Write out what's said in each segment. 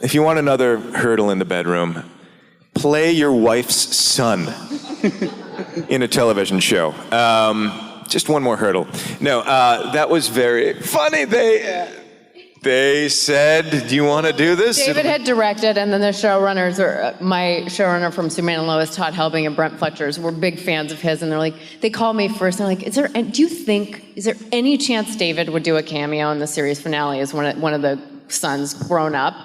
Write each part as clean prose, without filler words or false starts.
if you want another hurdle in the bedroom, play your wife's son in a television show. Just one more hurdle. No, that was very funny. They said, do you want to do this? David had directed, and then the showrunners, or my showrunner from Superman Lois, Todd Helbing and Brent Fletchers, were big fans of his, and they called me first, and they're like, is there any chance David would do a cameo in the series finale as one of the sons grown up?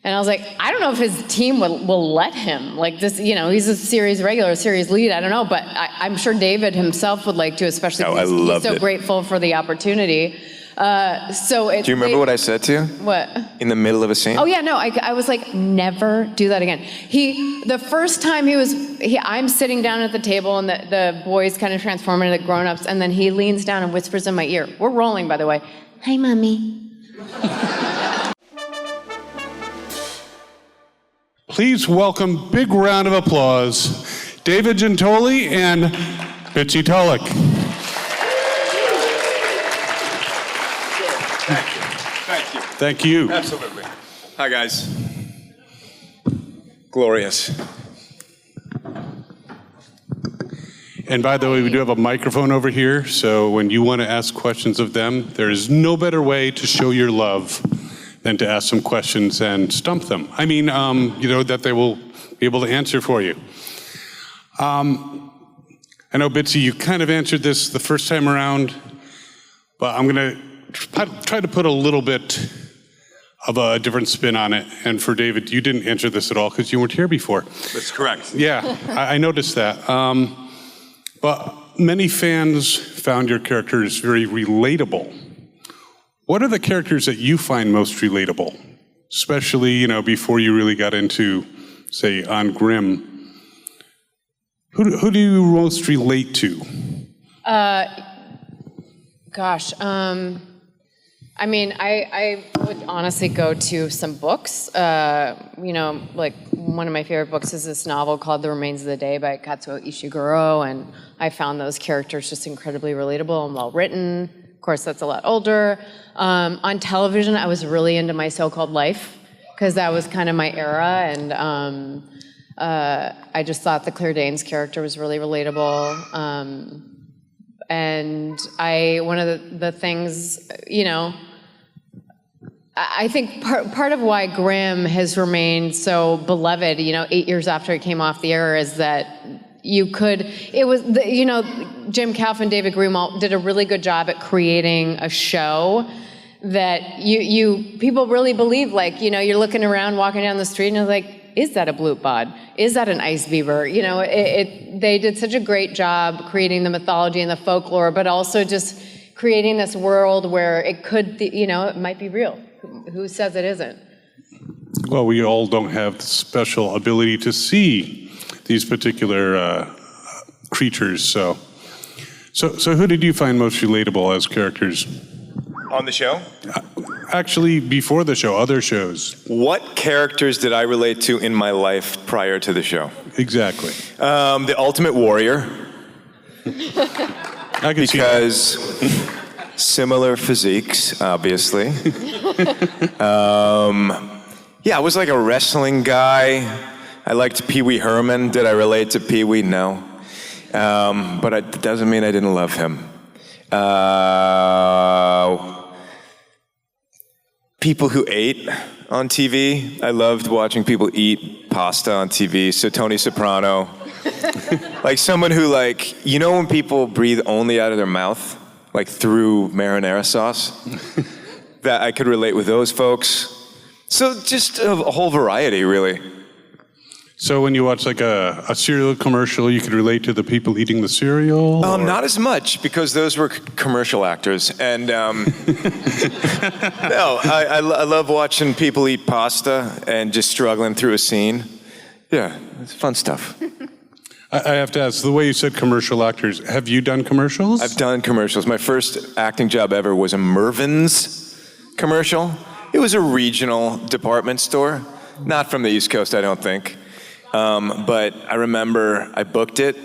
And I was like, I don't know if his team will let him. Like this, he's a series regular, series lead, I don't know, but I'm sure David himself would like to, especially because he's so grateful for the opportunity. Do you remember what I said to you? What? In the middle of a scene? Oh yeah, no, I was like, never do that again. The first time I'm sitting down at the table and the boys kind of transform into the grown-ups, and then he leans down and whispers in my ear. We're rolling, by the way. Hi, Mommy. Please welcome, big round of applause, David Giuntoli and Bitsie Tulloch. Thank you. Absolutely. Hi, guys. Glorious. And by the way, we do have a microphone over here, so when you want to ask questions of them, there is no better way to show your love than to ask some questions and stump them. I mean, that they will be able to answer for you. I know, Bitsie, you kind of answered this the first time around, but I'm going to try to put a little bit of a different spin on it. And for David, you didn't answer this at all because you weren't here before. That's correct. Yeah, I noticed that. But many fans found your characters very relatable. What are the characters that you find most relatable? Especially, before you really got into, say, on Grimm. Who do you most relate to? I would honestly go to some books. Like one of my favorite books is this novel called The Remains of the Day by Kazuo Ishiguro, and I found those characters just incredibly relatable and well written. Of course, that's a lot older. On television, I was really into My So-Called Life, because that was kind of my era, and I just thought the Claire Danes character was really relatable. And one of the things, I think part of why Grimm has remained so beloved, 8 years after it came off the air, is that Jim Calf and David Greenwald did a really good job at creating a show that people really believe, you're looking around, walking down the street, and you're like, is that a bloop bod? Is that an ice beaver? They did such a great job creating the mythology and the folklore, but also just creating this world where it could, it might be real. Who says it isn't? Well, we all don't have the special ability to see these particular creatures, so who did you find most relatable as characters? On the show? Actually, before the show, other shows. What characters did I relate to in my life prior to the show? Exactly. The Ultimate Warrior. I can see because similar physiques, obviously. I was like a wrestling guy. I liked Pee Wee Herman. Did I relate to Pee Wee? No. But it doesn't mean I didn't love him. People who ate on TV. I loved watching people eat pasta on TV. So Tony Soprano. Like someone who when people breathe only out of their mouth, like through marinara sauce, that I could relate with those folks. So just a whole variety, really. So when you watch like a cereal commercial, you could relate to the people eating the cereal? Not as much, because those were commercial actors. And no, I love watching people eat pasta and just struggling through a scene. Yeah, it's fun stuff. I have to ask, the way you said commercial actors, have you done commercials? I've done commercials. My first acting job ever was a Mervyn's commercial. It was a regional department store. Not from the East Coast, I don't think. But I remember I booked it,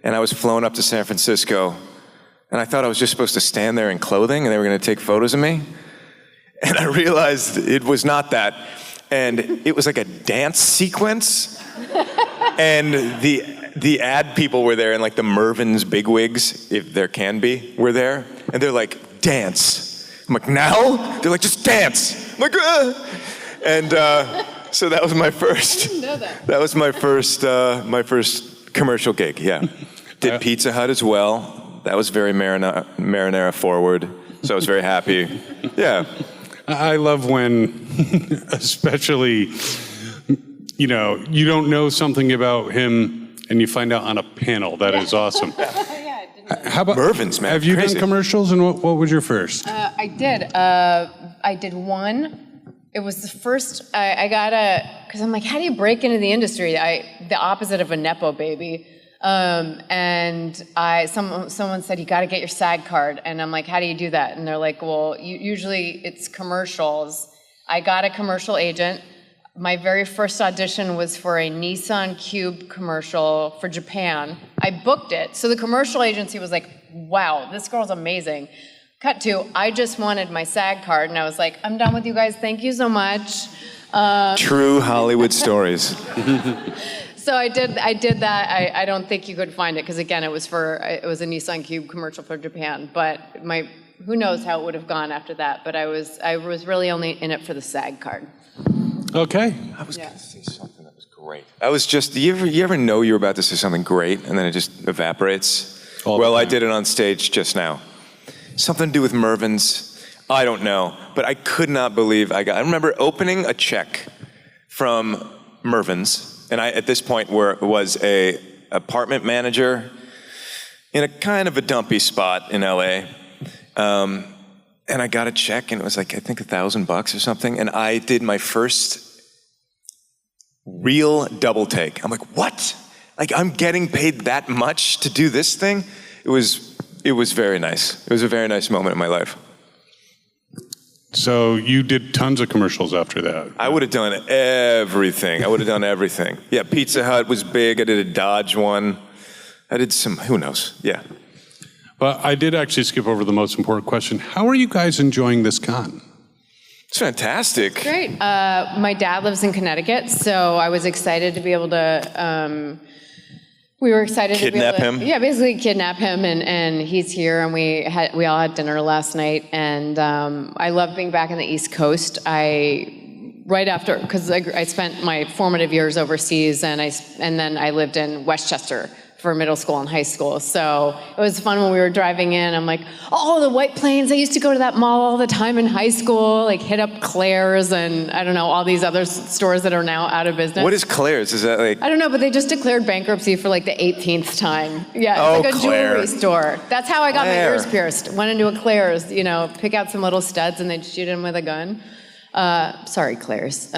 and I was flown up to San Francisco, and I thought I was just supposed to stand there in clothing, and they were going to take photos of me. And I realized it was not that. and it was like a dance sequence. And the ad people were there, and like the Mervyn's bigwigs, if there can be, were there. And they're like, dance. I'm like, now? They're like, just dance. I'm like, And so that was my first. I didn't know that. That was my first commercial gig, yeah. Did Pizza Hut as well. That was very marinara forward, so I was very happy. Yeah. I love when, especially, you don't know something about him and you find out on a panel. That is awesome. How about Mervyn's, man? Have you Crazy. done commercials, and what was your first? I did. I did one. It was the first. I got because I'm like, how do you break into the industry? The opposite of a nepo baby. And someone said, you got to get your SAG card. And I'm like, how do you do that? And they're like, well, usually it's commercials. I got a commercial agent. My very first audition was for a Nissan Cube commercial for Japan. I booked it. So the commercial agency was like, wow, this girl's amazing. Cut to, I just wanted my SAG card. And I was like, I'm done with you guys. Thank you so much. True Hollywood stories. So I did that. I don't think you could find it because again, it was a Nissan Cube commercial for Japan. But who knows how it would have gone after that. But I was really only in it for the SAG card. Okay. I was going to say something that was great. I was just, you ever know you're about to say something great and then it just evaporates? Well, I did it on stage just now. Something to do with Mervyn's. I don't know. But I could not believe I remember opening a check from Mervyn's. And I, at this point, was a apartment manager in a kind of a dumpy spot in LA. And I got a check, and it was like, I think $1,000 or something. And I did my first real double take. I'm like, what? Like, I'm getting paid that much to do this thing? It was very nice. It was a very nice moment in my life. So you did tons of commercials after that. I would have done everything. Yeah, Pizza Hut was big. I did a Dodge one. I did some, who knows? Yeah. But I did actually skip over the most important question. How are you guys enjoying this con? It's fantastic. Great. My dad lives in Connecticut, so I was excited to be able to, we were excited to be able to him? Yeah, basically kidnap him, and he's here, and we all had dinner last night, and I love being back on the East Coast. Right after, because I spent my formative years overseas, and then I lived in Westchester for middle school and high school. So it was fun when we were driving in. I'm like, oh, the White Plains. I used to go to that mall all the time in high school, like hit up Claire's and I don't know, all these other stores that are now out of business. What is Claire's? Is that like... I don't know, but they just declared bankruptcy for like the 18th time. Yeah, it's like a jewelry store. That's how I got my ears pierced. Went into a Claire's, pick out some little studs and they'd shoot them with a gun. Sorry, Claire's.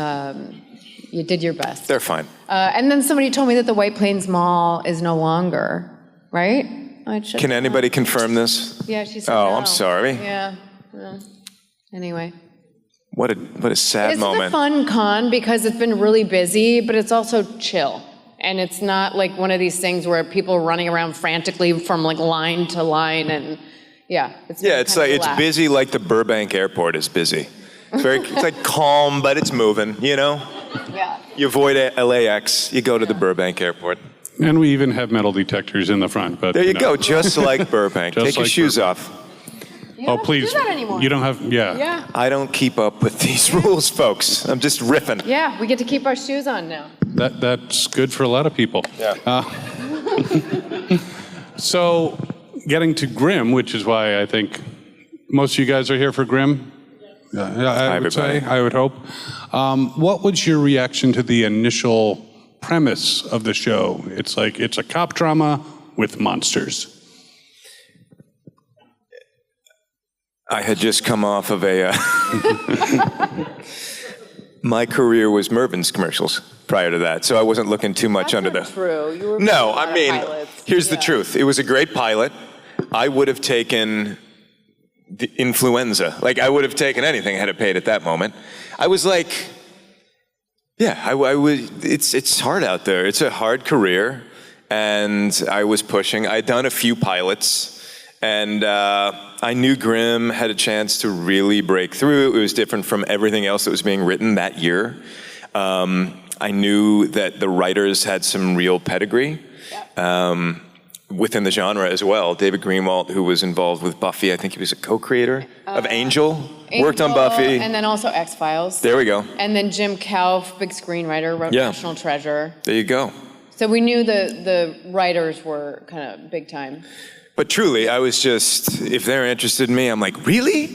You did your best. They're fine. And then somebody told me that the White Plains Mall is no longer, right? Can anybody confirm this? Yeah, she said Oh, no. I'm sorry. Yeah. Well, anyway. What a sad moment. It's a fun con because it's been really busy, but it's also chill. And it's not like one of these things where people are running around frantically from like line to line and it's busy like the Burbank airport is busy. It's like calm, but it's moving, Yeah. You avoid LAX, you go to the Burbank airport. And we even have metal detectors in the front. But there you go, just like Burbank. Take your shoes off. You don't please. do that anymore. You don't have, Yeah. I don't keep up with these rules, folks. I'm just riffing. Yeah, we get to keep our shoes on now. That's good for a lot of people. Yeah. So, getting to Grimm, which is why I think most of you guys are here for Grimm. I would hope. What was your reaction to the initial premise of the show? It's like, it's a cop drama with monsters. I had just come off of my career was Mervyn's commercials prior to that, so I wasn't looking too much under the... True. You were No, I mean, here's the truth. It was a great pilot. I would have taken... the influenza. Like, I would have taken anything had it paid at that moment. I was like, I would, it's hard out there. It's a hard career. And I was pushing. I'd done a few pilots. And I knew Grimm had a chance to really break through. It was different from everything else that was being written that year. I knew that the writers had some real pedigree within the genre as well. David Greenwalt, who was involved with Buffy, I think he was a co-creator of Angel, worked on Buffy. And then also X-Files. There we go. And then Jim Kauf, big screenwriter, wrote National Treasure. There you go. So we knew the writers were kind of big time. But truly, I was just, if they're interested in me, I'm like, really?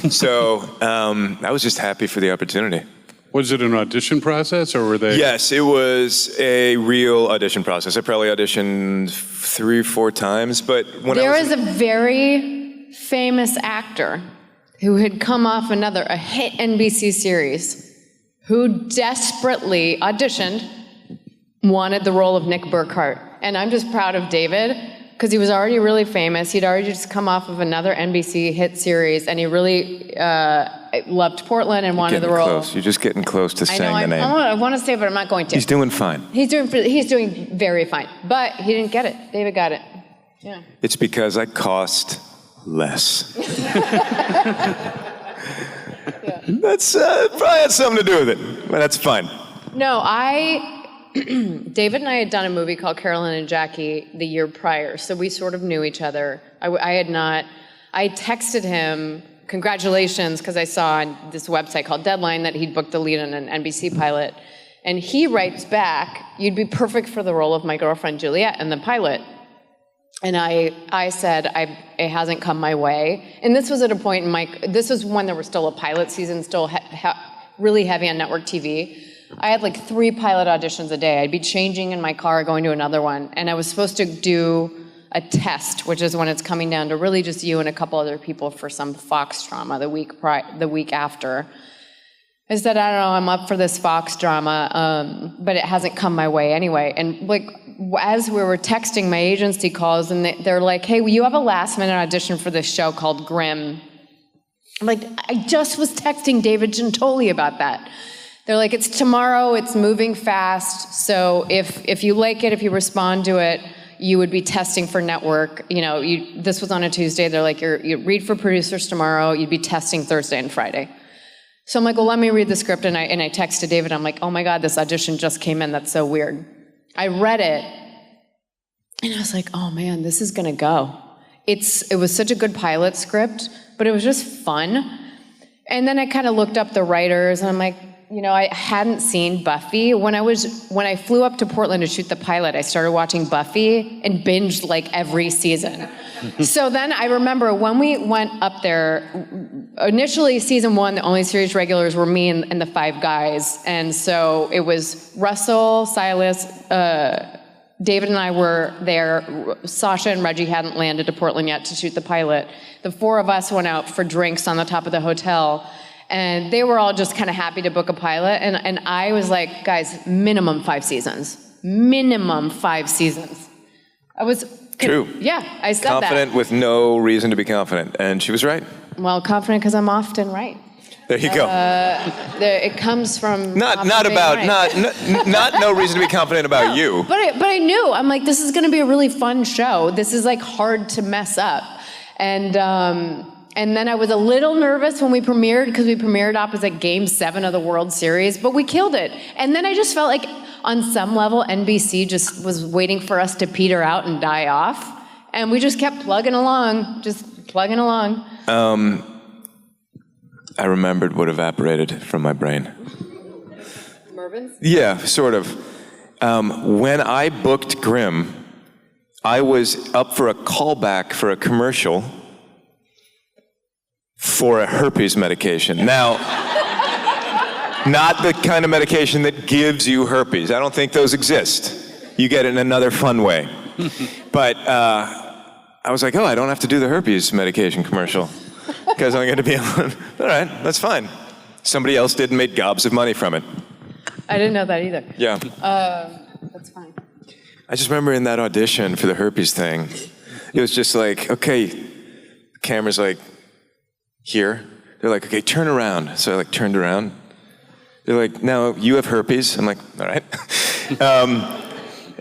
So I was just happy for the opportunity. Was it an audition process, or were they? Yes, it was a real audition process. I probably auditioned 3 or 4 times, but when there was a very famous actor who had come off a hit NBC series, who desperately auditioned, wanted the role of Nick Burkhardt. And I'm just proud of David, because he was already really famous. He'd already just come off of another NBC hit series, and he really loved Portland and wanted the role. Close. You're just getting close to saying the name. I want to say it, but I'm not going to. He's doing fine. He's doing very fine. But he didn't get it. David got it. Yeah. It's because I cost less. That's probably had something to do with it, but that's fine. No, David and I had done a movie called Carolyn and Jackie the year prior, so we sort of knew each other. I texted him, congratulations, because I saw on this website called Deadline that he'd booked the lead on an NBC pilot. And he writes back, you'd be perfect for the role of my girlfriend Juliette in the pilot. And I said, it hasn't come my way. And this was at a point in this was when there was still a pilot season, still really heavy on network TV. I had like 3 pilot auditions a day. I'd be changing in my car, going to another one. And I was supposed to do a test, which is when it's coming down to really just you and a couple other people for some Fox drama the week after. I said, I don't know, I'm up for this Fox drama, but it hasn't come my way anyway. And like, as we were texting, my agency calls and they're like, hey, you have a last minute audition for this show called Grimm. I'm like, I just was texting David Giuntoli about that. They're like, it's tomorrow, it's moving fast, so if you like it, if you respond to it, you would be testing for network. This was on a Tuesday. They're like, you read for producers tomorrow, you'd be testing Thursday and Friday. So I'm like, well, let me read the script, and I texted David, I'm like, oh my God, this audition just came in, that's so weird. I read it, and I was like, oh man, this is gonna go. It was such a good pilot script, but it was just fun. And then I kind of looked up the writers, and I'm like, I hadn't seen Buffy. When I flew up to Portland to shoot the pilot, I started watching Buffy and binged like every season. So then I remember when we went up there, initially season 1, the only series regulars were me and the 5 guys. And so it was Russell, Silas, David and I were there. Sasha and Reggie hadn't landed to Portland yet to shoot the pilot. The 4 of us went out for drinks on the top of the hotel. And they were all just kind of happy to book a pilot. And I was like, guys, minimum 5 seasons. Minimum 5 seasons. I was... True. Yeah, I said confident with no reason to be confident. And she was right. Well, confident because I'm often right. There you go. It comes from... Not no reason to be confident about you. But I knew. I'm like, this is going to be a really fun show. This is like hard to mess up. And then I was a little nervous when we premiered, because we premiered opposite Game 7 of the World Series, but we killed it. And then I just felt like, on some level, NBC just was waiting for us to peter out and die off. And we just kept plugging along. I remembered what evaporated from my brain. Mervin's? Yeah, sort of. When I booked Grimm, I was up for a callback for a commercial for a herpes medication. Now, not the kind of medication that gives you herpes. I don't think those exist. You get it in another fun way. But I was like, oh, I don't have to do the herpes medication commercial because I'm going to be on. All right, that's fine. Somebody else did and made gobs of money from it. I didn't know that either. Yeah. That's fine. I just remember in that audition for the herpes thing, it was just like, okay, the camera's like, here. They're like, okay, turn around. So I like turned around. They're like, now you have herpes. I'm like, all right.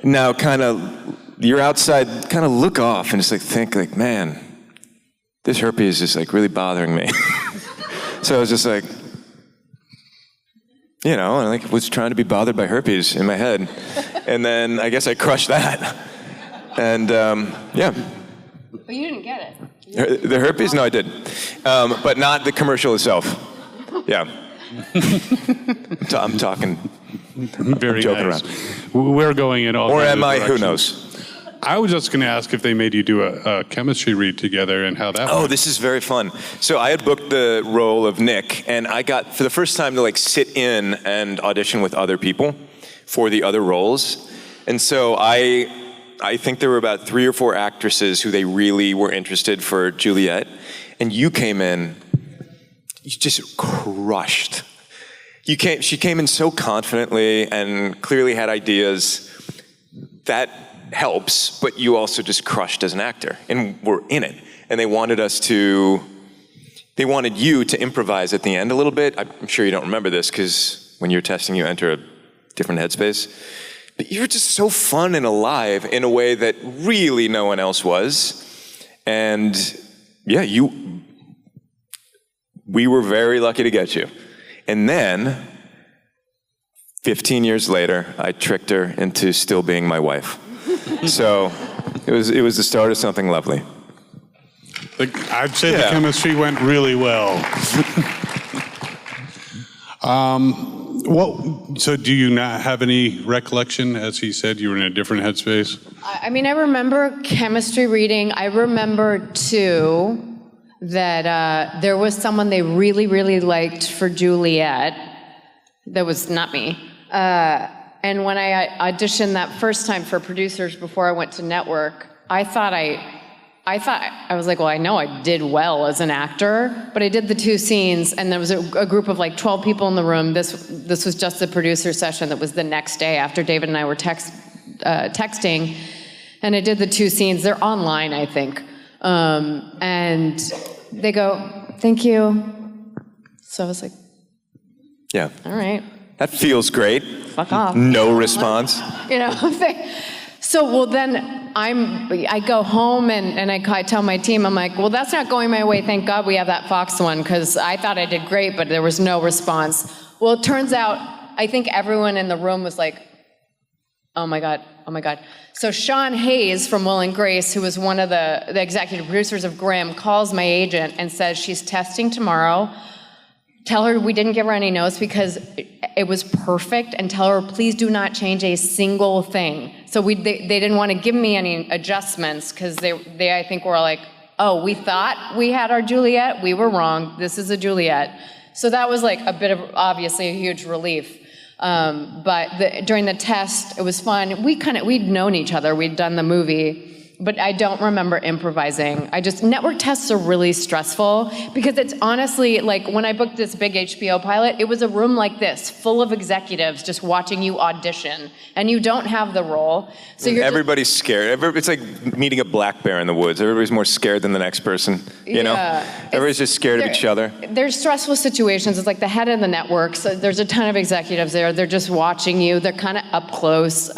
Now kind of, you're outside, kind of look off and just like think like, man, this herpes is like really bothering me. So I was just like, you know, I like was trying to be bothered by herpes in my head. And then I guess I crushed that. And yeah. But you didn't get it. The herpes? No, I did. But not the commercial itself. Yeah. I'm talking. Very I'm joking nice. around. We're going in all Or kinds am of I? Who directions. knows? I was just going to ask if they made you do a chemistry read together and how that Oh, went. this is very fun. So I had booked the role of Nick, and I got, for the first time, to like sit in and audition with other people for the other roles. And so I think there were about 3 or 4 actresses who they really were interested for Juliette. And you came in, you just crushed. She came in so confidently and clearly had ideas. That helps, but you also just crushed as an actor and were in it. And they wanted you to improvise at the end a little bit. I'm sure you don't remember this because when you're testing, you enter a different headspace. But you're just so fun and alive in a way that really no one else was. And yeah, we were very lucky to get you. And then 15 years later, I tricked her into still being my wife. So it was the start of something lovely. I'd say the chemistry went really well. So do you not have any recollection? As he said, you were in a different headspace? I mean, I remember chemistry reading. I remember, too, that there was someone they really, really liked for Juliette. That was not me. And when I auditioned that first time for producers before I went to network, I thought I was like, well, I know I did well as an actor, but I did the 2 scenes, and there was a group of like 12 people in the room. This was just the producer session that was the next day after David and I were texting, and I did the 2 scenes. They're online, I think. And they go, thank you. So I was like, yeah. All right. That feels great. Fuck off. No response. You know, so well then I go home and I tell my team, I'm like, well, that's not going my way. Thank God we have that Fox one, because I thought I did great, but there was no response. Well, it turns out, I think everyone in the room was like, oh my God. So Sean Hayes from Will and Grace, who was one of the executive producers of Grimm, calls my agent and says she's testing tomorrow. Tell her we didn't give her any notes because it was perfect, and tell her please do not change a single thing. So they didn't want to give me any adjustments because they I think were like, oh, we thought we had our Juliette, we were wrong. This is a Juliette. So that was like a bit of obviously a huge relief. But during the test, it was fun. We'd known each other. We'd done the movie. But I don't remember improvising. Network tests are really stressful because it's honestly, like when I booked this big HBO pilot, it was a room like this, full of executives just watching you audition, and you don't have the role. So everybody's scared. It's like meeting a black bear in the woods. Everybody's more scared than the next person, you know? Everybody's just scared of each other. There's stressful situations. It's like the head of the network, so there's a ton of executives there. They're just watching you. They're kind of up close.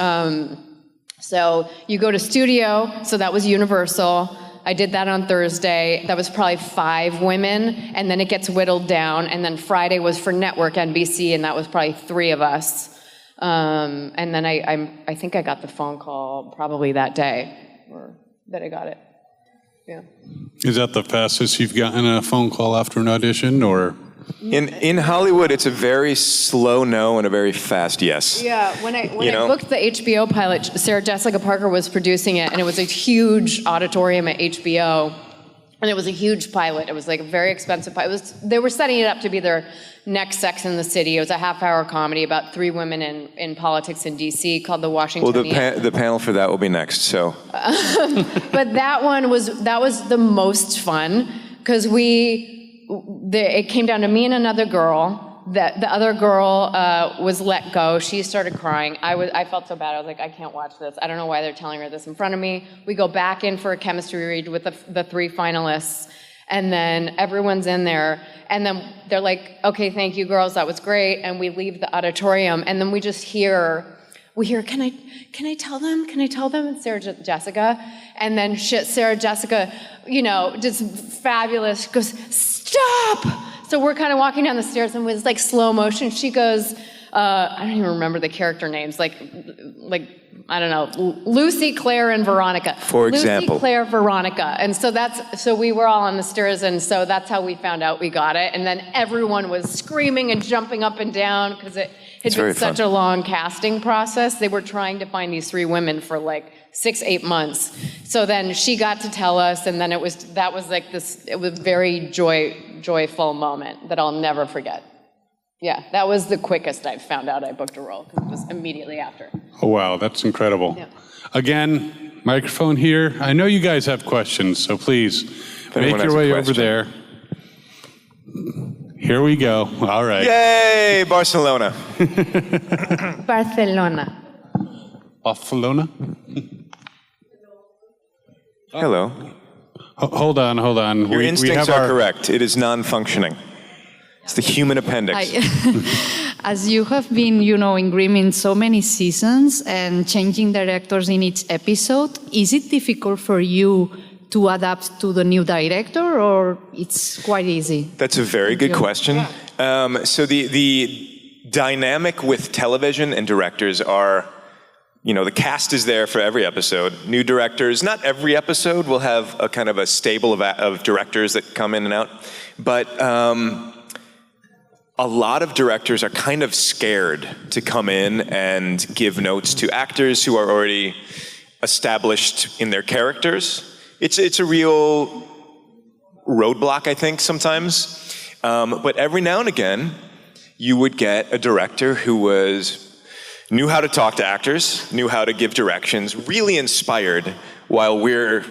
So you go to studio, so that was Universal. I did that on Thursday. That was probably 5 women, and then it gets whittled down, and then Friday was for network NBC, and that was probably 3 of us. And then I think I got the phone call probably that day, or that I got it. Yeah. Is that the fastest you've gotten a phone call after an audition, or? In Hollywood, it's a very slow no and a very fast yes. Yeah, when I booked the HBO pilot, Sarah Jessica Parker was producing it, and it was a huge auditorium at HBO, and it was a huge pilot. It was like a very expensive pilot. They were setting it up to be their next Sex and the City. It was a half-hour comedy about 3 women in politics in D.C. called The Washingtonian. Well, the panel for that will be next, so. But that was the most fun, because it came down to me and another girl. The other girl was let go. She started crying. I felt so bad. I was like, I can't watch this. I don't know why they're telling her this in front of me. We go back in for a chemistry read with the 3 finalists, and then everyone's in there, and then they're like, okay, thank you, girls, that was great, and we leave the auditorium, and then we just hear we hear, can I tell them? Can I tell them? And Sarah Jessica. And then Sarah Jessica, just fabulous, goes, stop! So we're kind of walking down the stairs and with like slow motion, she goes, I don't even remember the character names, like I don't know, Lucy, Claire, and Veronica. For example. Lucy, Claire, Veronica. And so we were all on the stairs, and so that's how we found out we got it. And then everyone was screaming and jumping up and down because it had been such a long casting process. They were trying to find these 3 women for like 6-8 months. So then she got to tell us, and then it was a very joyful moment that I'll never forget. Yeah, that was the quickest I found out I booked a role, because it was immediately after. Oh, wow, that's incredible. Yeah. Again, microphone here. I know you guys have questions, so please make your way over there. Here we go. All right. Yay, Barcelona. Barcelona. Barcelona? Hello. Hold on. Your instincts are correct. It is non-functioning. It's the human appendix. As you have been, in Grimm in so many seasons and changing directors in each episode, is it difficult for you to adapt to the new director, or it's quite easy? That's a very good question. So the dynamic with television and directors are, the cast is there for every episode. New directors, not every episode will have a kind of a stable of directors that come in and out, but a lot of directors are kind of scared to come in and give notes to actors who are already established in their characters. It's a real roadblock, I think, sometimes. But every now and again, you would get a director who knew how to talk to actors, knew how to give directions, really inspired while we're,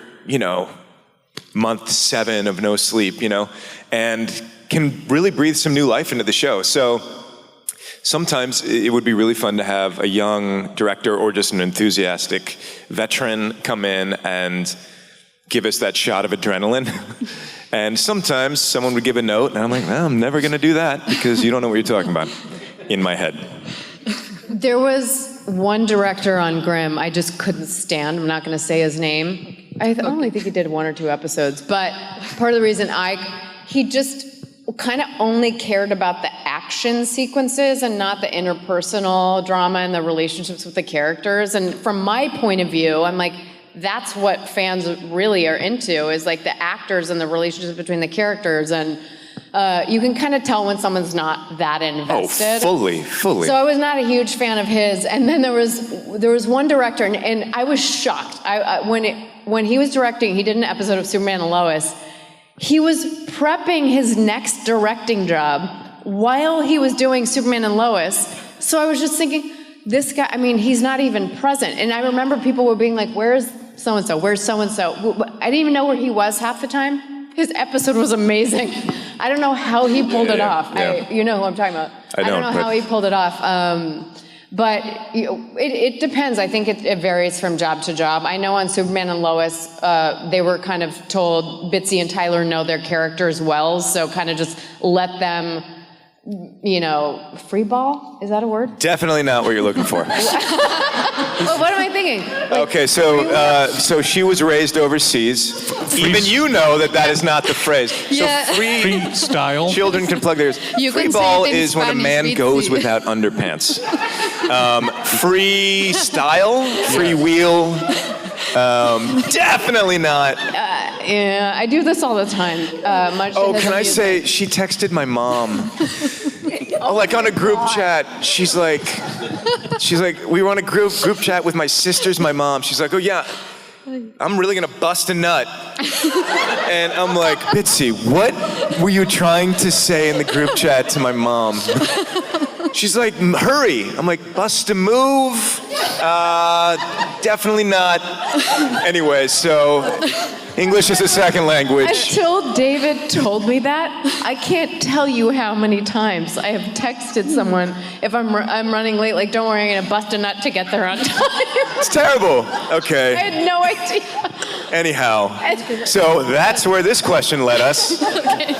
month 7 of no sleep, and can really breathe some new life into the show. So sometimes it would be really fun to have a young director or just an enthusiastic veteran come in and give us that shot of adrenaline. And sometimes someone would give a note, and I'm like, well, I'm never going to do that because you don't know what you're talking about, in my head. There was one director on Grimm I just couldn't stand. I'm not going to say his name. I only think he did 1 or 2 episodes, but part of the reason he just kind of only cared about the action sequences and not the interpersonal drama and the relationships with the characters. And from my point of view, I'm like, that's what fans really are into, is like the actors and the relationships between the characters. And you can kind of tell when someone's not that invested. Oh, fully. So I was not a huge fan of his. And then there was one director, and I was shocked. When he was directing, he did an episode of Superman and Lois. He was prepping his next directing job while he was doing Superman and Lois. So I was just thinking, this guy, he's not even present. And I remember people were being like, where's so-and-so? Where's so-and-so? I didn't even know where he was half the time. His episode was amazing. I don't know how he pulled it off. Yeah. You know who I'm talking about. I don't know how he pulled it off. But it depends. I think it varies from job to job. I know on Superman and Lois, they were kind of told Bitsie and Tyler know their characters well, so kind of just let them, free ball? Is that a word? Definitely not what you're looking for. Well, what am I thinking? Okay, so she was raised overseas. Even you know that is not the phrase. Yeah. So free style. Children can plug theirs. Free ball is when a man goes without underpants. Free style, free wheel. Definitely not. Yeah, I do this all the time. Can I say, she texted my mom. Like on a group chat, she's like, we were on a group chat with my sisters, my mom. She's like, oh yeah, I'm really gonna bust a nut. And I'm like, Bitsie, what were you trying to say in the group chat to my mom? She's like, hurry. I'm like, bust a move? Definitely not. Anyway, so English is a second language. Until David told me that, I can't tell you how many times I have texted someone if I'm running late, like, don't worry, I'm gonna bust a nut to get there on time. It's terrible. Okay. I had no idea. Anyhow, so that's where this question led us. Okay.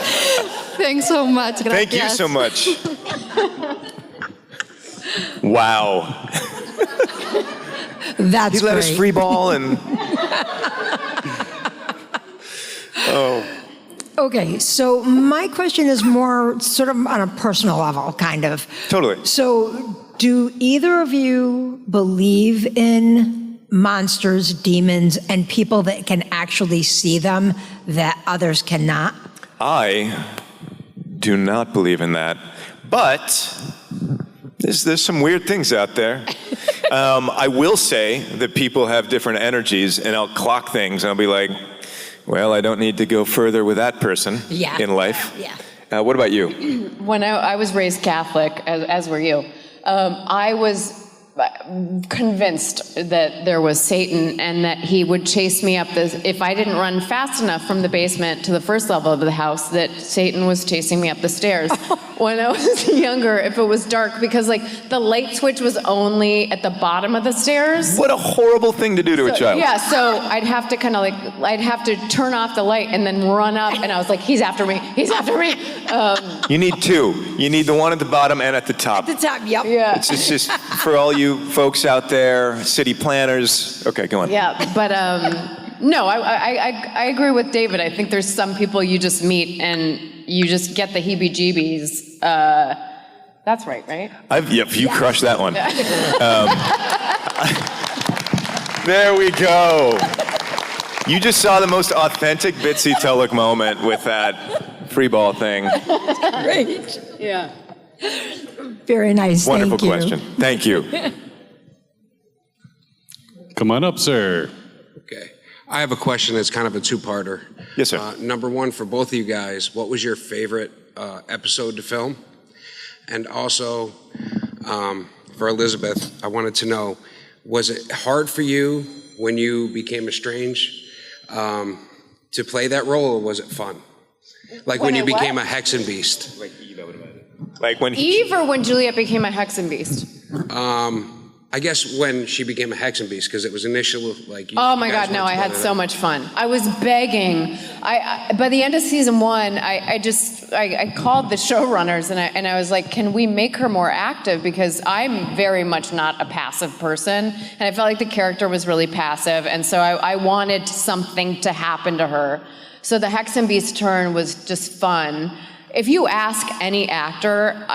Thanks so much. Gracias. Thank you so much. Wow. That's He let us great. free ball and... Okay, so my question is more sort of on a personal level, kind of. Totally. So do either of you believe in monsters, demons, and people that can actually see them that others cannot? I do not believe in that, but there's some weird things out there. I will say that people have different energies, and I'll clock things, and I'll be like, well, I don't need to go further with that person in life. Yeah. What about you? When I was raised Catholic, as were you, I was convinced that there was Satan and that he would chase me up if I didn't run fast enough from the basement to the first level of the house, that Satan was chasing me up the stairs. When I was younger, if it was dark, because like the light switch was only at the bottom of the stairs. What a horrible thing to do to a child. Yeah, so I'd have to kind of like, I'd have to turn off the light and then run up, and I was like, he's after me, he's after me. You need two. You need the one at the bottom and at the top. At the top, yep. Yeah. It's just for all you folks out there, city planners. Okay, go on. Yeah, but no, I agree with David. I think there's some people you just meet and you just get the heebie-jeebies. That's right? Yep, you crushed that one. There we go. You just saw the most authentic Bitsie Tulloch moment with that free ball thing. Great. Yeah. Very nice. Wonderful Thank you. question. Thank you. Come on up, sir. Okay. I have a question that's kind of a two-parter. Yes, sir. Number one, for both of you guys, what was your favorite episode to film? And also, for Elizabeth, I wanted to know, was it hard for you when you became estranged to play that role, or was it fun? Like when you became a Hexen Beast. Like when Eve or when Juliette became a Hexen Beast? I guess when she became a Hexen Beast, because it was initially like... Oh my God, no, I had so much fun. I was begging. By the end of season 1, I called the showrunners and I was like, can we make her more active? Because I'm very much not a passive person. And I felt like the character was really passive. And so I wanted something to happen to her. So the Hexen Beast turn was just fun. If you ask any actor,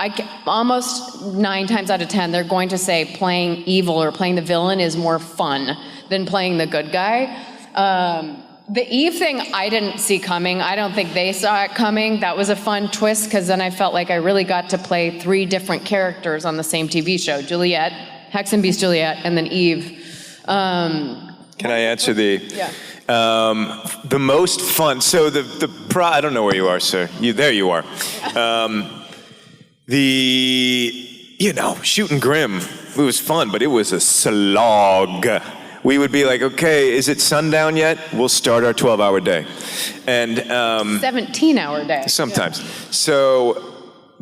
almost 9 times out of 10, they're going to say playing evil or playing the villain is more fun than playing the good guy. The Eve thing, I didn't see coming. I don't think they saw it coming. That was a fun twist, because then I felt like I really got to play 3 different characters on the same TV show. Juliette, Hexen Beast Juliette, and then Eve. Can I answer the... Yeah. The most fun, so I don't know where you are, sir. There you are. Shooting Grimm, it was fun, but it was a slog. We would be like, okay, is it sundown yet? We'll start our 12-hour day. And 17-hour day. sometimes. So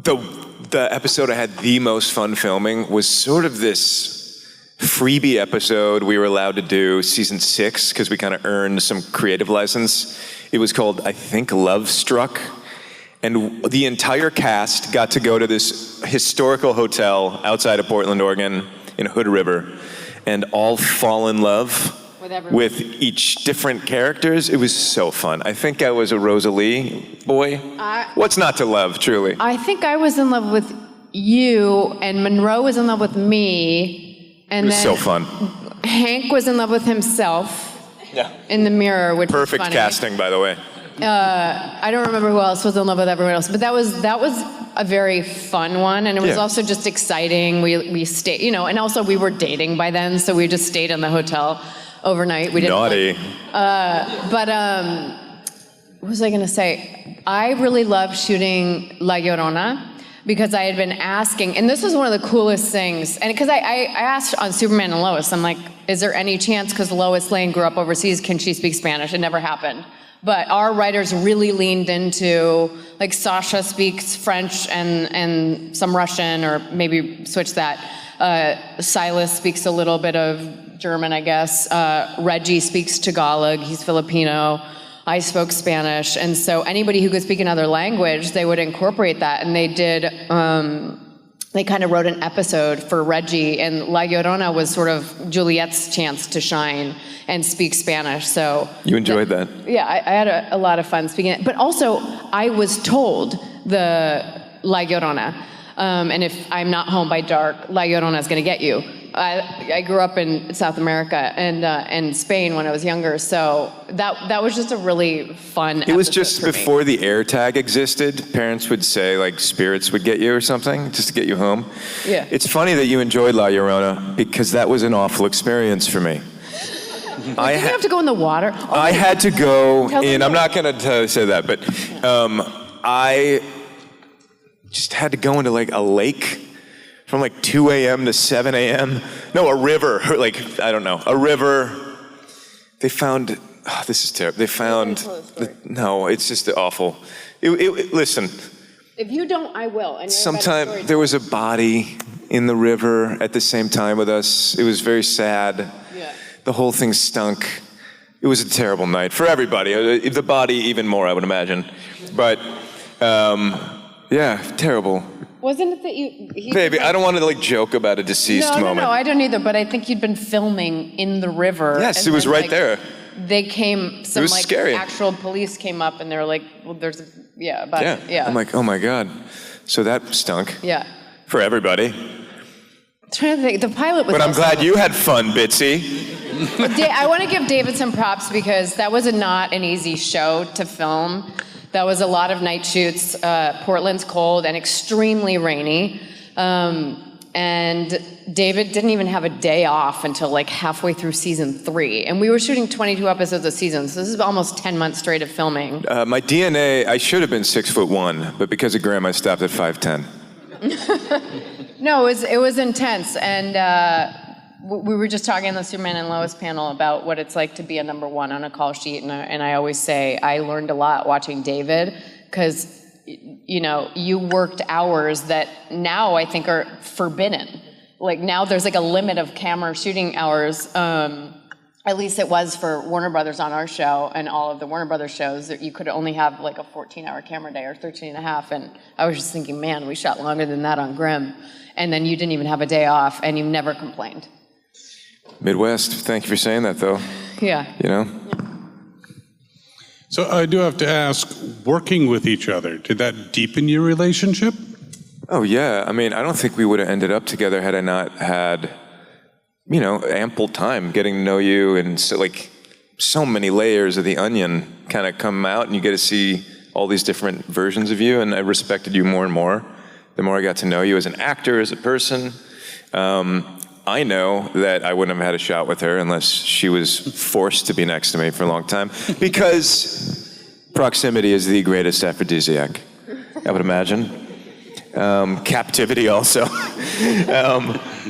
the episode I had the most fun filming was sort of this freebie episode we were allowed to do, season 6, because we kind of earned some creative license. It was called, I think, Love Struck. And the entire cast got to go to this historical hotel outside of Portland, Oregon, in Hood River, and all fall in love with each different characters. It was so fun. I think I was a Rosalie boy. What's not to love, truly? I think I was in love with you, and Monroe was in love with me. And It was then so fun. Hank was in love with himself in the mirror, which Perfect was funny. casting, by the way. I don't remember who else was in love with everyone else, but that was a very fun one, and it was also just exciting. We stayed, and also we were dating by then, so we just stayed in the hotel overnight. We didn't. Naughty. What was I going to say? I really loved shooting La Llorona, because I had been asking, and this was one of the coolest things, and because I asked on Superman and Lois, I'm like, is there any chance, because Lois Lane grew up overseas, can she speak Spanish? It never happened. But our writers really leaned into, like, Sasha speaks French and some Russian, or maybe switch that. Silas speaks a little bit of German, I guess. Reggie speaks Tagalog, he's Filipino. I spoke Spanish, and so anybody who could speak another language, they would incorporate that, and they did they kind of wrote an episode for Reggie, and La Llorona was sort of Juliette's chance to shine and speak Spanish. So You enjoyed that? Yeah, I had a lot of fun speaking it. But also, I was told the La Llorona, and if I'm not home by dark, La Llorona is going to get you. I grew up in South America and Spain when I was younger, so that was just a really fun episode. It was just for me. before the air tag existed. Parents would say, like, spirits would get you or something, just to get you home. Yeah. It's funny that you enjoyed La Llorona, because that was an awful experience for me. Did you have to go in the water? Oh, I had to go Tell in, them I'm not going to say that, but I just had to go into like a lake from like 2 a.m. to 7 a.m. No, a river, like, I don't know, a river. They found, this is terrible. They found, no, it's just awful. Listen. If you don't, I will. And Sometime there was a body in the river at the same time with us. It was very sad. Yeah. The whole thing stunk. It was a terrible night for everybody. The body even more, I would imagine. But yeah, terrible. Wasn't it that you... Baby, I don't want to like joke about a deceased moment. No, I don't either. But I think you'd been filming in the river. Yes, and it was then, right like, there. They came, some was like scary. actual police came up and they were like, well, there's, about Yeah. it. Yeah. I'm like, oh my God. So that stunk. Yeah. For everybody. I'm trying to think, the pilot was But I'm also- glad you had fun, Bitsie. I want to give David some props because that was not an easy show to film. That was a lot of night shoots. Portland's cold and extremely rainy. And David didn't even have a day off until like halfway through season 3. And we were shooting 22 episodes a season, so this is almost 10 months straight of filming. My DNA, I should have been 6'1", but because of Grimm, I stopped at 5'10". No, it was intense. And we were just talking on the Superman and Lois panel about what it's like to be a number 1 on a call sheet. And I always say I learned a lot watching David because, you know, you worked hours that now I think are forbidden. Like now there's like a limit of camera shooting hours. At least it was for Warner Brothers on our show and all of the Warner Brothers shows that you could only have like a 14-hour camera day or 13 and a half. And I was just thinking, man, we shot longer than that on Grimm. And then you didn't even have a day off and you never complained. Midwest, thank you for saying that though. Yeah. You know? So I do have to ask, working with each other, did that deepen your relationship? Oh yeah, I mean, I don't think we would have ended up together had I not had, you know, ample time getting to know you, and so like so many layers of the onion kind of come out and you get to see all these different versions of you, and I respected you more and more the more I got to know you as an actor, as a person. I know that I wouldn't have had a shot with her unless she was forced to be next to me for a long time, because proximity is the greatest aphrodisiac, I would imagine. Captivity also.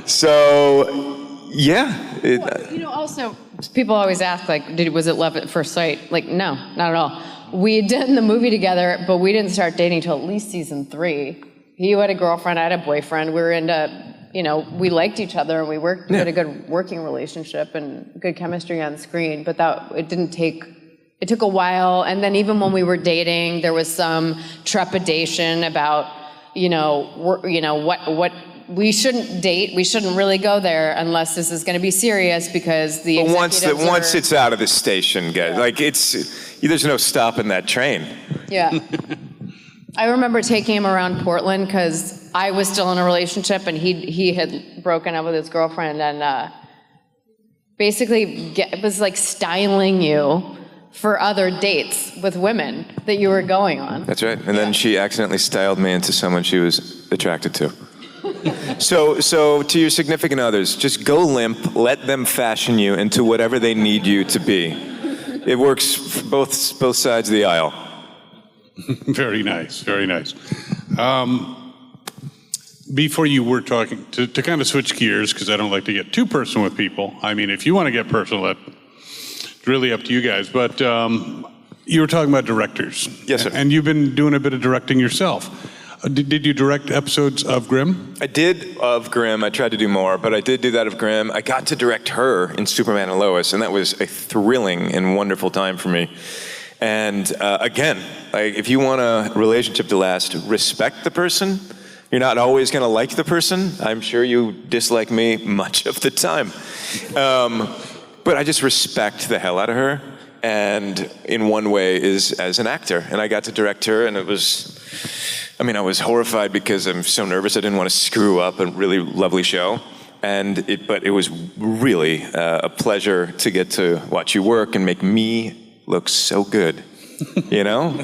So, yeah. Well, you know, also, people always ask, like, was it love at first sight? Like, no, not at all. We had done the movie together, but we didn't start dating till at least season 3. He had a girlfriend, I had a boyfriend. We were into, you know, we liked each other and we had a good working relationship and good chemistry on screen, but it took a while. And then even when we were dating, there was some trepidation about, what we shouldn't date. We shouldn't really go there unless this is going to be serious, because the executives once it's out of the station, guys, like there's no stopping that train. Yeah. I remember taking him around Portland because I was still in a relationship and he had broken up with his girlfriend, and basically was like styling you for other dates with women that you were going on. That's right. And then she accidentally styled me into someone she was attracted to. So to your significant others, just go limp, let them fashion you into whatever they need you to be. It works both sides of the aisle. Very nice, very nice. Before you were talking, to kind of switch gears, because I don't like to get too personal with people. I mean, if you want to get personal, it's really up to you guys. But you were talking about directors. Yes, sir. And you've been doing a bit of directing yourself. Did you direct episodes of Grimm? I did of Grimm. I tried to do more, but I did do that of Grimm. I got to direct her in Superman and Lois, and that was a thrilling and wonderful time for me. And again, like, if you want a relationship to last, respect the person, You're not always going to like the person. I'm sure you dislike me much of the time. But I just respect the hell out of her. And in one way is as an actor. And I got to direct her, and I was horrified because I'm so nervous. I didn't want to screw up a really lovely show. But it was really a pleasure to get to watch you work and make me look so good, you know?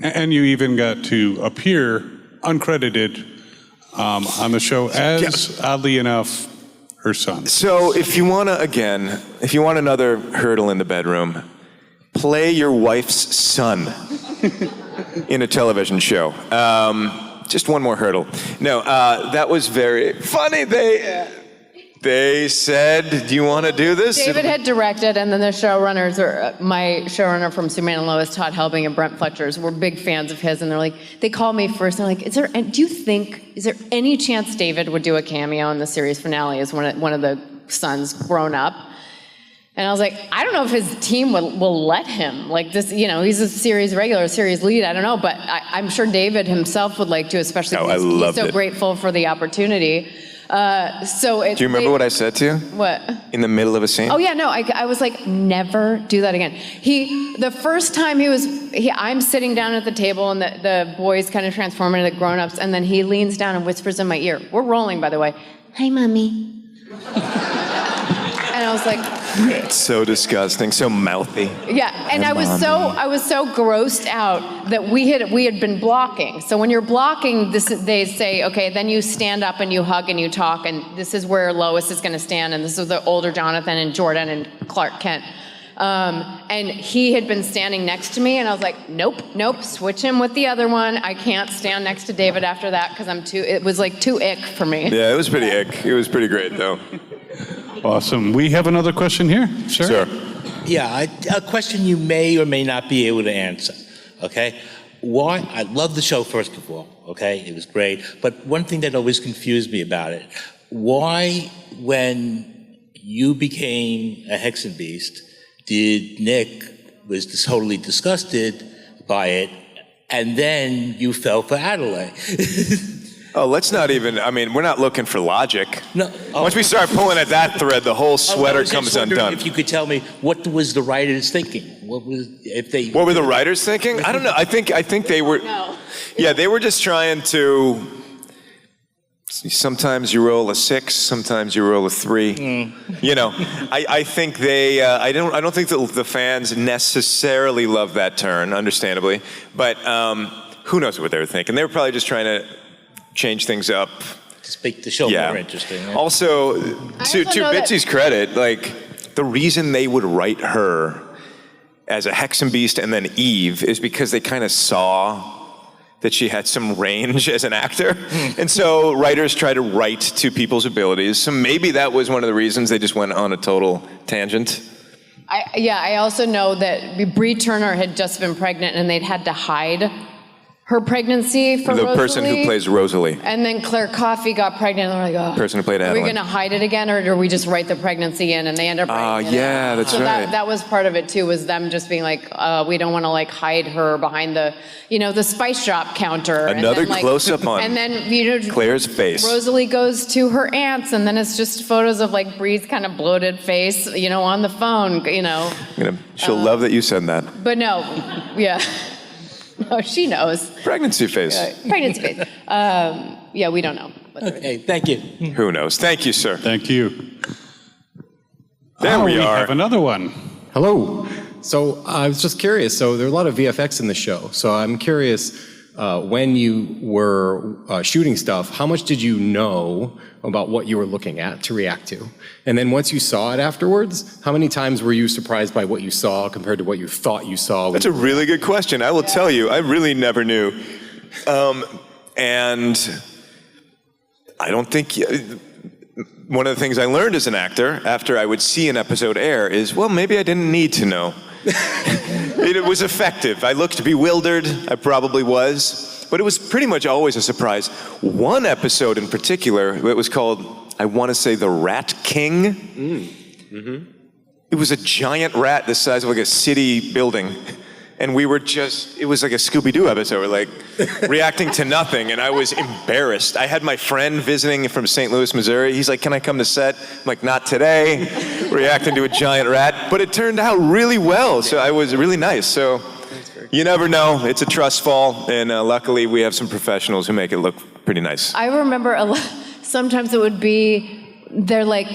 And you even got to appear uncredited on the show as, oddly enough, her son. So if you want another hurdle in the bedroom, play your wife's son in a television show. Just one more hurdle. No, that was very funny. They said, do you want to do this? David had directed, and then the showrunners, my showrunner from Superman Lois, Todd Helbing and Brent Fletchers, were big fans of his, and they called me first, and they're like, is there any chance David would do a cameo in the series finale as one of the sons grown up? And I was like, I don't know if his team will let him. Like this, he's a series regular, series lead, I don't know, but I'm sure David himself would like to, especially because he's so grateful for the opportunity. Do you remember what I said to you? What? In the middle of a scene? Oh yeah, no, I was like, never do that again. The first time I'm sitting down at the table and the boys kind of transform into the grown-ups, and then he leans down and whispers in my ear. We're rolling, by the way. Hi, Mommy. And I was like, it's so disgusting, so mouthy. Yeah, and I was so grossed out that we had been blocking. So when you're blocking, they say, okay, then you stand up and you hug and you talk, and this is where Lois is going to stand, and this is the older Jonathan and Jordan and Clark Kent. And he had been standing next to me, and I was like, nope, switch him with the other one. I can't stand next to David after that because it was like too ick for me. Yeah, it was pretty ick. It was pretty great though. Awesome. We have another question here. Sure. Yeah, a question you may or may not be able to answer, okay? Why? I love the show, first of all, okay? It was great. But one thing that always confused me about it, why, when you became a Hexen Beast, did Nick was totally disgusted by it, and then you fell for Adelaide? Oh, let's not even, we're not looking for logic. No. Once we start pulling at that thread, the whole sweater comes undone. If you could tell me, what was the writers thinking? What were the writers thinking? I don't know. I think they were, yeah, they were just trying to, sometimes you roll a 6, sometimes you roll a 3. I think I don't think the fans necessarily love that turn, understandably, but who knows what they were thinking. They were probably just trying to change things up. To make the show more interesting. Right? Also, to Bitsie's credit, the reason they would write her as a Hexen Beast and then Eve is because they kind of saw that she had some range as an actor. And so writers try to write to people's abilities. So maybe that was one of the reasons they just went on a total tangent. I also know that Bree Turner had just been pregnant and they'd had to hide her pregnancy for Rosalie. The person who plays Rosalie. And then Claire Coffey got pregnant, and they're like, oh. Person who played Adeline. Are we going to hide it again, or do we just write the pregnancy in? And they end up writing it. Yeah, that's so right. That was part of it, too, was them just being like, we don't want to, hide her behind the, the spice shop counter. Another close-up on and then, Claire's face. Rosalie goes to her aunt's, and then it's just photos of, Bree's kind of bloated face, on the phone, She'll love that you said that. But no, yeah. No, she knows. Pregnancy face. Pregnancy face. We don't know. Okay, thank you. Who knows? Thank you, sir. Thank you. There we are. We have another one. Hello. So I was just curious. So there are a lot of VFX in the show. So I'm curious, when you were shooting stuff, how much did you know about what you were looking at to react to? And then once you saw it afterwards, how many times were you surprised by what you saw compared to what you thought you saw? That's a really good question. I will tell you, I really never knew. And I don't think, one of the things I learned as an actor after I would see an episode air is, well, maybe I didn't need to know. It was effective. I looked bewildered. I probably was. But it was pretty much always a surprise. One episode in particular, it was called, I want to say, The Rat King. Mm-hmm. It was a giant rat the size of a city building. And we were it was like a Scooby-Doo episode. We're like reacting to nothing, and I was embarrassed. I had my friend visiting from St. Louis, Missouri. He's like, can I come to set? I'm like, not today. Reacting to a giant rat. But it turned out really well, so I was really nice. So you never know. It's a trust fall, and luckily we have some professionals who make it look pretty nice. I remember sometimes it would be, they're like,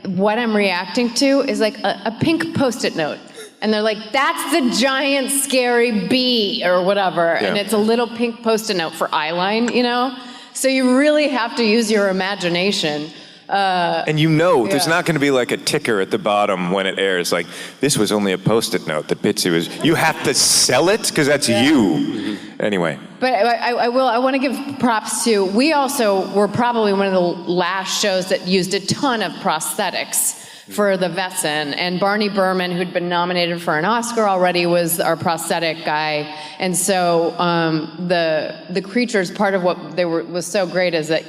what I'm reacting to is like a pink Post-it note. And they're like, that's the giant scary bee or whatever. Yeah. And it's a little pink Post-it note for eyeline, you know? So you really have to use your imagination. And there's not going to be like a ticker at the bottom when it airs. Like, this was only a Post-it note that Bitsie was. You have to sell it because that's you. Anyway. But I want to give props to, we also were probably one of the last shows that used a ton of prosthetics for the Vesson, and Barney Berman, who'd been nominated for an Oscar already, was our prosthetic guy. And so the creatures, part of what was so great is that,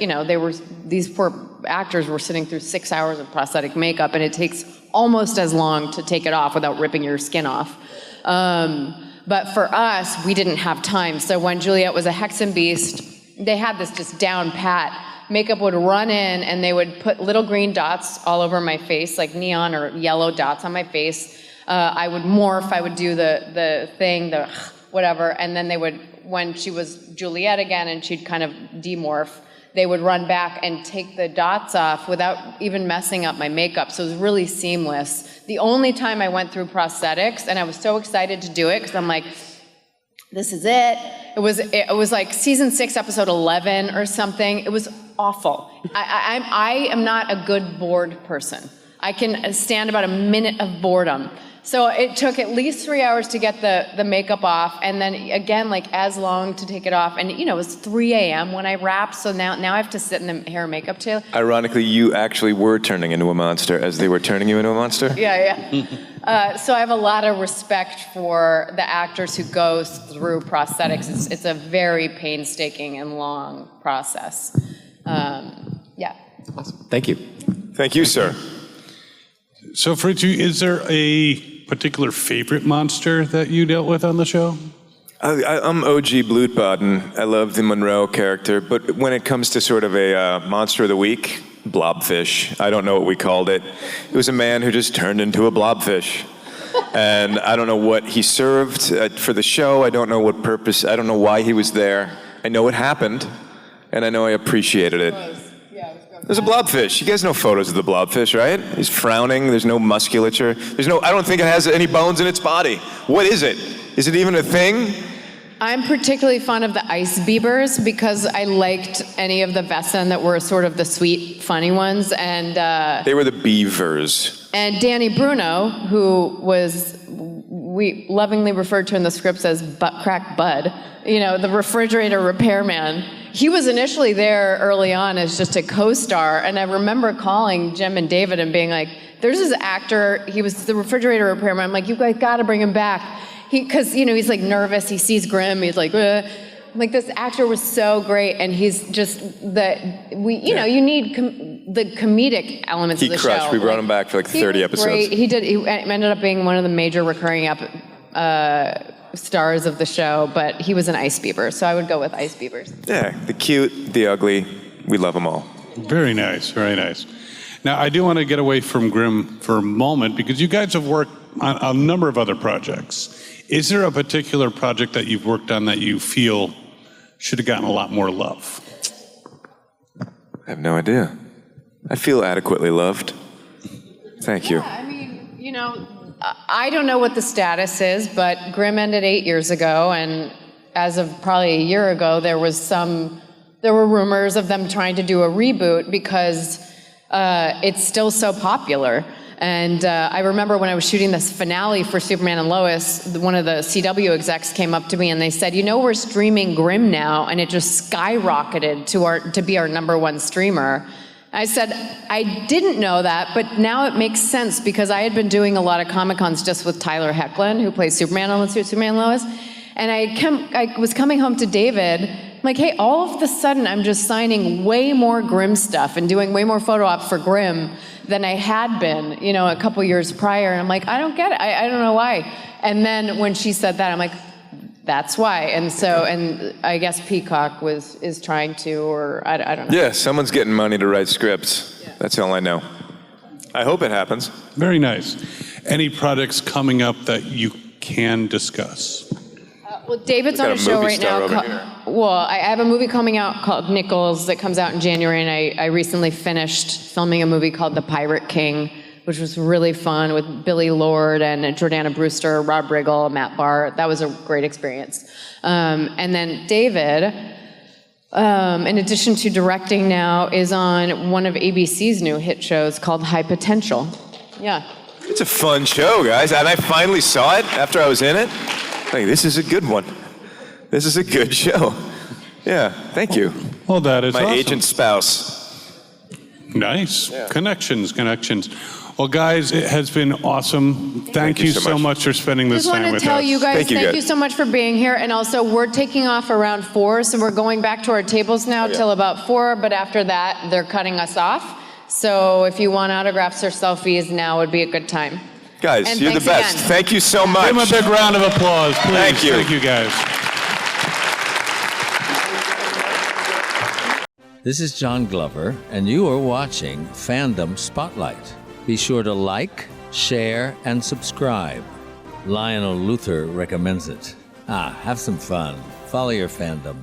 these poor actors were sitting through 6 hours of prosthetic makeup, and it takes almost as long to take it off without ripping your skin off. But for us, we didn't have time. So when Juliette was a Hexen Beast, they had this just down pat. Makeup would run in, and they would put little green dots all over my face, like neon or yellow dots on my face. I would morph, I would do the thing, the whatever, and then they would, when she was Juliette again and she'd kind of demorph, they would run back and take the dots off without even messing up my makeup. So it was really seamless. The only time I went through prosthetics, and I was so excited to do it, because I'm like, this is it. It was like season 6, episode 11 or something. It was awful. I am not a good bored person. I can stand about a minute of boredom. So it took at least 3 hours to get the makeup off, and then again, like as long to take it off. And it was 3 a.m. when I wrapped, so now I have to sit in the hair and makeup chair. Ironically, you actually were turning into a monster as they were turning you into a monster. Yeah. So I have a lot of respect for the actors who go through prosthetics. It's a very painstaking and long process. Yeah. Awesome. Thank you. Thank you, sir. So for you, is there a particular favorite monster that you dealt with on the show? I'm OG Blutbaden. I love the Monroe character, but when it comes to sort of a monster of the week, blobfish. I don't know what we called it. It was a man who just turned into a blobfish. And I don't know what he served for the show. I don't know what purpose. I don't know why he was there. I know it happened, and I know I appreciated it. There's a blobfish. You guys know photos of the blobfish, right? He's frowning. There's no musculature. I don't think it has any bones in its body. What is it? Is it even a thing? I'm particularly fond of the ice beavers because I liked any of the Vesson that were sort of the sweet, funny ones. And they were the beavers. And Danny Bruno, who we lovingly referred to in the scripts as Butt Crack Bud, the refrigerator repairman. He was initially there early on as just a co-star, and I remember calling Jim and David and being like, there's this actor, he was the refrigerator repairman. I'm like, you guys gotta bring him back. Because, he's like nervous, he sees Grimm, he's like, I'm like, this actor was so great, and he's just, you need the comedic elements of the show. He crushed, we brought him back for like 30 episodes. Great. He ended up being one of the major recurring stars of the show, but he was an ice beaver, so I would go with ice beavers. Yeah, the cute, the ugly, we love them all. Very nice, very nice. Now, I do want to get away from Grimm for a moment, because you guys have worked on a number of other projects. Is there a particular project that you've worked on that you feel should have gotten a lot more love? I have no idea. I feel adequately loved. Thank you. Yeah, I mean, I don't know what the status is, but Grimm ended 8 years ago, and as of probably a year ago, there were rumors of them trying to do a reboot because it's still so popular. And I remember when I was shooting this finale for Superman and Lois, one of the CW execs came up to me and they said, we're streaming Grimm now, and it just skyrocketed to be our #1 streamer. I said, I didn't know that, but now it makes sense because I had been doing a lot of Comic-Cons just with Tyler Hoechlin, who plays Superman on Superman Lois. And I was coming home to David like, hey, all of a sudden I'm just signing way more Grimm stuff and doing way more photo ops for Grimm than I had been, you know, a couple years prior. And I'm like, I don't get it. I don't know why. And then when she said that, I'm like, that's why. And so, and I guess Peacock is trying to, or I don't know. Yeah, someone's getting money to write scripts. Yeah. That's all I know. I hope it happens. Very nice. Any projects coming up that you can discuss? Well, David's on a show right now. I have a movie coming out called Nichols that comes out in January, and I recently finished filming a movie called The Pirate King, which was really fun with Billy Lord and Jordana Brewster, Rob Riggle, Matt Barr. That was a great experience. And then David, in addition to directing now, is on one of ABC's new hit shows called High Potential. Yeah. It's a fun show, guys. And I finally saw it after I was in it. Like, this is a good one. This is a good show. Yeah, thank you. Well, that is my awesome. agent's spouse. Nice. Yeah. Connections. Well, guys, it has been awesome. Thank you so much for spending this time with us. I just want to tell you guys, thank you so much for being here. And also, we're taking off around 4, so we're going back to our tables now till about 4, but after that, they're cutting us off. So if you want autographs or selfies, now would be a good time. Guys, and you're the best. Again. Thank you so much. Give them a big round of applause, please. Thank you. Thank you, guys. This is John Glover, and you are watching Fandom Spotlight. Be sure to like, share, and subscribe. Lionel Luther recommends it. Have some fun. Follow your fandom.